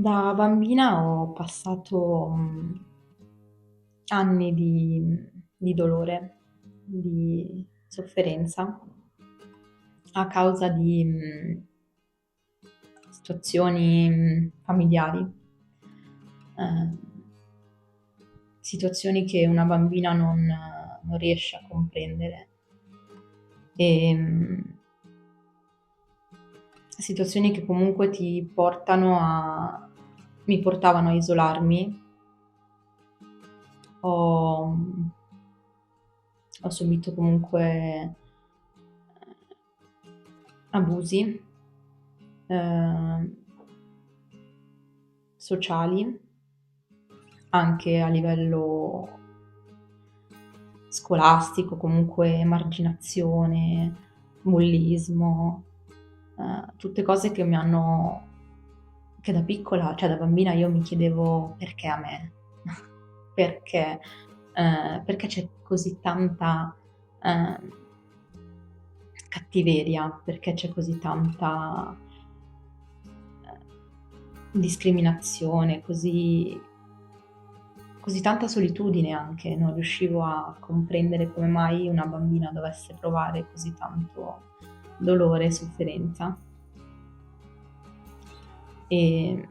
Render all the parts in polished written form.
Da bambina ho passato, anni di dolore, di sofferenza a causa di, situazioni, familiari, ehm, situazioni che una bambina non riesce a comprendere. Ehm, Situazioni che comunque ti portano a mi portavano a isolarmi. Ho ho subito comunque abusi ehm, sociali, anche a livello scolastico, comunque emarginazione, bullismo, tutte cose che da piccola, cioè da bambina io mi chiedevo: "Perché a me? Perché perché c'è così tanta, ehm, cattiveria? Perché c'è così tanta, discriminazione, così tanta solitudine anche, non riuscivo a comprendere come mai una bambina dovesse provare così tanto dolore e sofferenza. Ehm,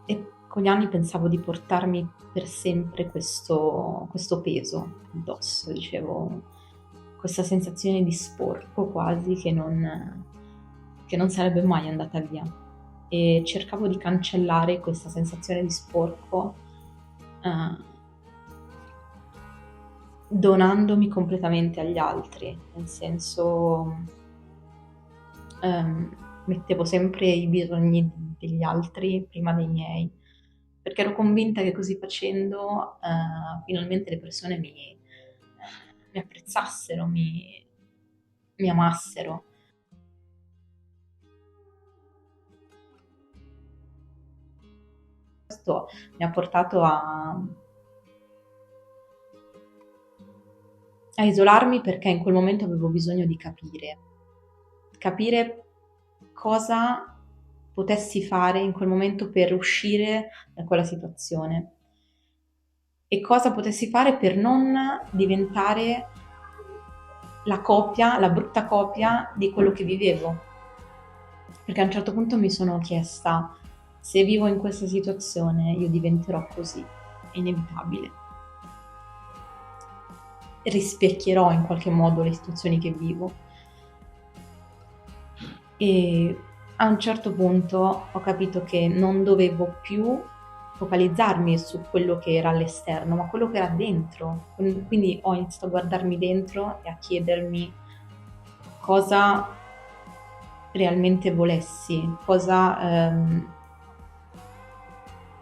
e con gli anni pensavo di portarmi per sempre questo peso addosso, dicevo questa sensazione di sporco quasi che non sarebbe mai andata via. E cercavo di cancellare questa sensazione di sporco, ehm, donandomi completamente agli altri, nel senso, ehm, mettevo sempre i bisogni degli altri prima dei miei, perché ero convinta che così facendo, finalmente le persone mi apprezzassero, mi amassero. Questo mi ha portato a isolarmi perché in quel momento avevo bisogno di capire cosa potessi fare in quel momento per uscire da quella situazione e cosa potessi fare per non diventare la brutta copia di quello che vivevo. Perché a un certo punto mi sono chiesta: se vivo in questa situazione io diventerò così, è inevitabile. Rispecchierò in qualche modo le situazioni che vivo. E a un certo punto ho capito che non dovevo più focalizzarmi su quello che era all'esterno, ma quello che era dentro. Quindi ho iniziato a guardarmi dentro e a chiedermi cosa realmente volessi, cosa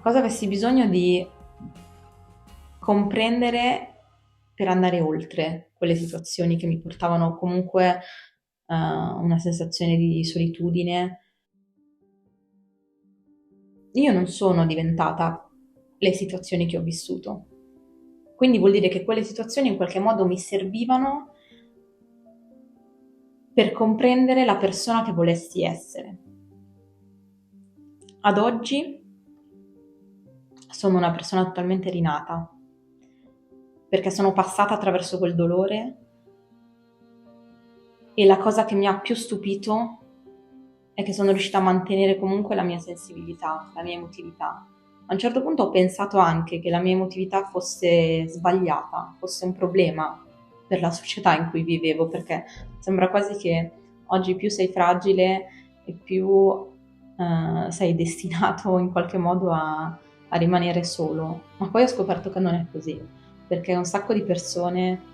avessi bisogno di comprendere per andare oltre quelle situazioni che mi portavano comunque una sensazione di solitudine. Io non sono diventata le situazioni che ho vissuto. Quindi vuol dire che quelle situazioni in qualche modo mi servivano per comprendere la persona che volessi essere. Ad oggi sono una persona totalmente rinata, perché sono passata attraverso quel dolore e la cosa che mi ha più stupito è che sono riuscita a mantenere comunque la mia sensibilità, la mia emotività. A un certo punto ho pensato anche che la mia emotività fosse sbagliata, fosse un problema per la società in cui vivevo, perché sembra quasi che oggi più sei fragile e più sei destinato in qualche modo a rimanere solo. Ma poi ho scoperto che non è così, perché un sacco di persone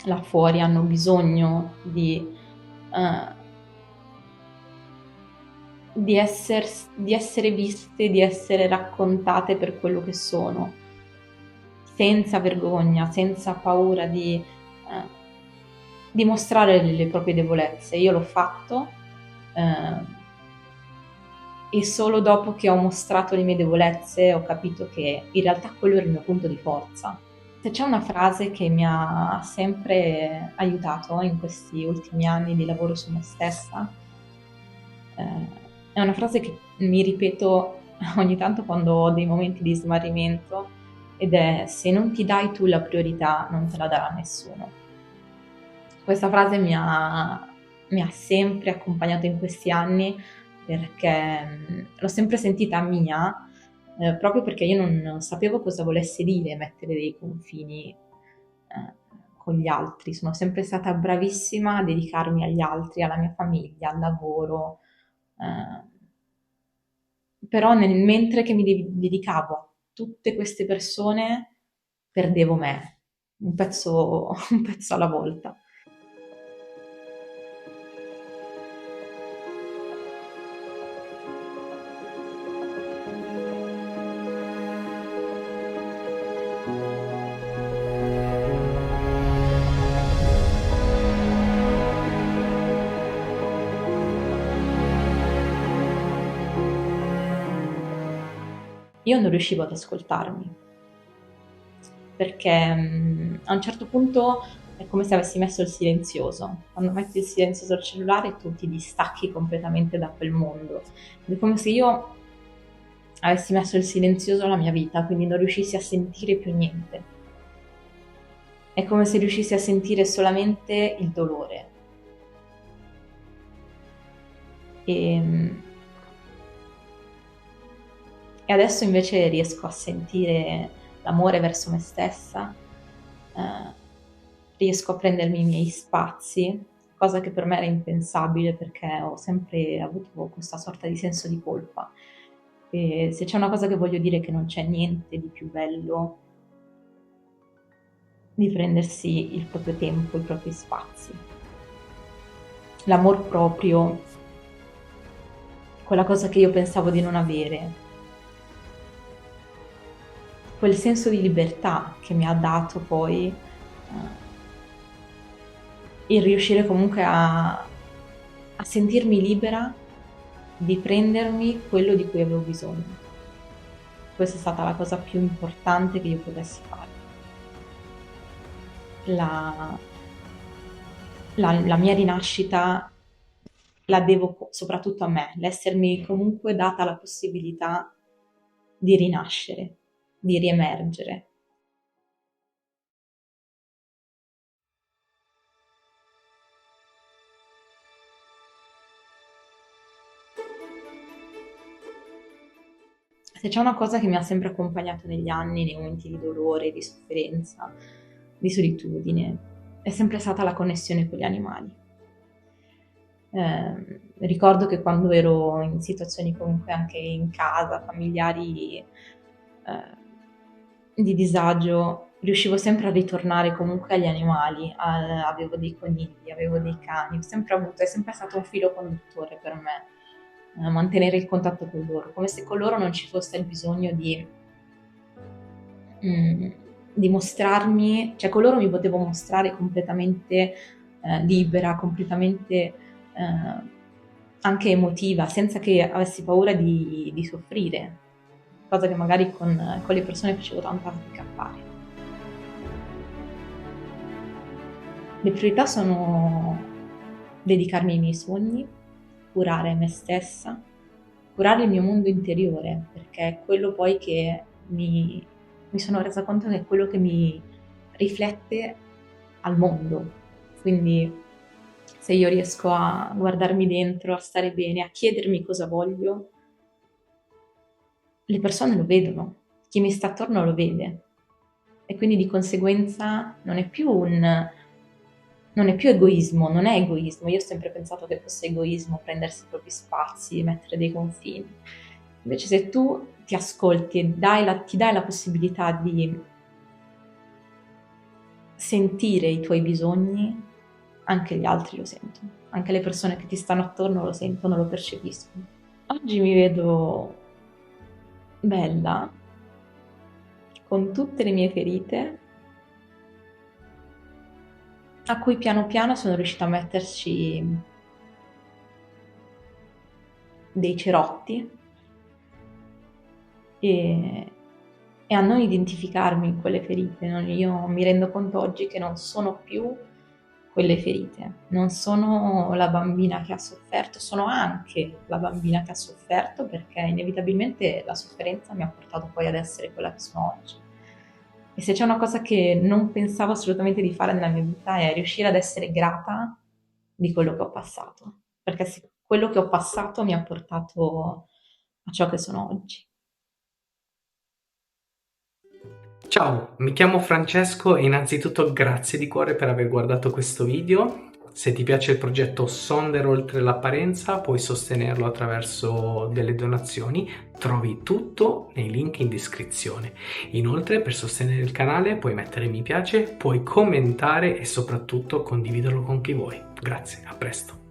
là fuori hanno bisogno eh, di essere viste, di essere raccontate per quello che sono, senza vergogna, senza paura di mostrare le proprie debolezze. Io l'ho fatto, eh, e solo dopo che ho mostrato le mie debolezze ho capito che in realtà quello era il mio punto di forza. Se c'è una frase che mi ha sempre aiutato in questi ultimi anni di lavoro su me stessa, è una frase che mi ripeto ogni tanto quando ho dei momenti di smarrimento, ed è: se non ti dai tu la priorità, non te la darà nessuno. Questa frase mi ha sempre accompagnato in questi anni perché l'ho sempre sentita mia, proprio perché io non sapevo cosa volesse dire mettere dei confini con gli altri. Sono sempre stata bravissima a dedicarmi agli altri, alla mia famiglia, al lavoro, eh, però mentre che dedicavo a tutte queste persone, perdevo me, un pezzo, un pezzo alla volta. Io non riuscivo ad ascoltarmi, perché a un certo punto è come se avessi messo il silenzioso. Quando metti il silenzioso al cellulare tu ti distacchi completamente da quel mondo. Ed è come se io avessi messo il silenzioso alla mia vita, quindi non riuscissi a sentire più niente. È come se riuscissi a sentire solamente il dolore. E, e adesso invece riesco a sentire l'amore verso me stessa, eh, riesco a prendermi i miei spazi, cosa che per me era impensabile perché ho sempre avuto questa sorta di senso di colpa. E se c'è una cosa che voglio dire è che non c'è niente di più bello di prendersi il proprio tempo, i propri spazi. L'amor proprio, quella cosa che io pensavo di non avere, quel senso di libertà che mi ha dato poi il riuscire comunque a sentirmi libera di prendermi quello di cui avevo bisogno. Questa è stata la cosa più importante che io potessi fare. La, la mia rinascita la devo soprattutto a me, l'essermi comunque data la possibilità di rinascere, di riemergere. Se c'è una cosa che mi ha sempre accompagnato negli anni, nei momenti di dolore, di sofferenza, di solitudine, è sempre stata la connessione con gli animali. Ricordo che quando ero in situazioni comunque anche in casa, familiari, di disagio, riuscivo sempre a ritornare comunque agli animali. Avevo dei conigli, avevo dei cani, ho sempre avuto, è sempre stato un filo conduttore per me, mantenere il contatto con loro, come se con loro non ci fosse il bisogno mm, di mostrarmi, cioè con loro mi potevo mostrare completamente libera, completamente anche emotiva, senza che avessi paura di soffrire, cosa che magari con le persone facevo tanta fatica a fare. Le priorità sono dedicarmi ai miei sogni, curare me stessa, curare il mio mondo interiore, perché è quello poi che mi sono resa conto che è quello che mi riflette al mondo. Quindi se io riesco a guardarmi dentro, a stare bene, a chiedermi cosa voglio, le persone lo vedono, chi mi sta attorno lo vede e quindi di conseguenza non è più egoismo, non è egoismo. Io ho sempre pensato che fosse egoismo prendersi i propri spazi, mettere dei confini. Invece se tu ti ascolti e ti dai la possibilità di sentire i tuoi bisogni, anche gli altri lo sentono, anche le persone che ti stanno attorno lo sentono, lo percepiscono. Oggi mi vedo bella, con tutte le mie ferite, a cui piano piano sono riuscita a metterci dei cerotti e, e a non identificarmi in quelle ferite. Io mi rendo conto oggi che non sono più quelle ferite. Non sono la bambina che ha sofferto, sono anche la bambina che ha sofferto, perché inevitabilmente la sofferenza mi ha portato poi ad essere quella che sono oggi. E se c'è una cosa che non pensavo assolutamente di fare nella mia vita è riuscire ad essere grata di quello che ho passato, perché quello che ho passato mi ha portato a ciò che sono oggi. Ciao, mi chiamo Francesco e innanzitutto grazie di cuore per aver guardato questo video. Se ti piace il progetto Sonder oltre l'apparenza, puoi sostenerlo attraverso delle donazioni. Trovi tutto nei link in descrizione. Inoltre, per sostenere il canale, puoi mettere mi piace, puoi commentare e soprattutto condividerlo con chi vuoi. Grazie, a presto.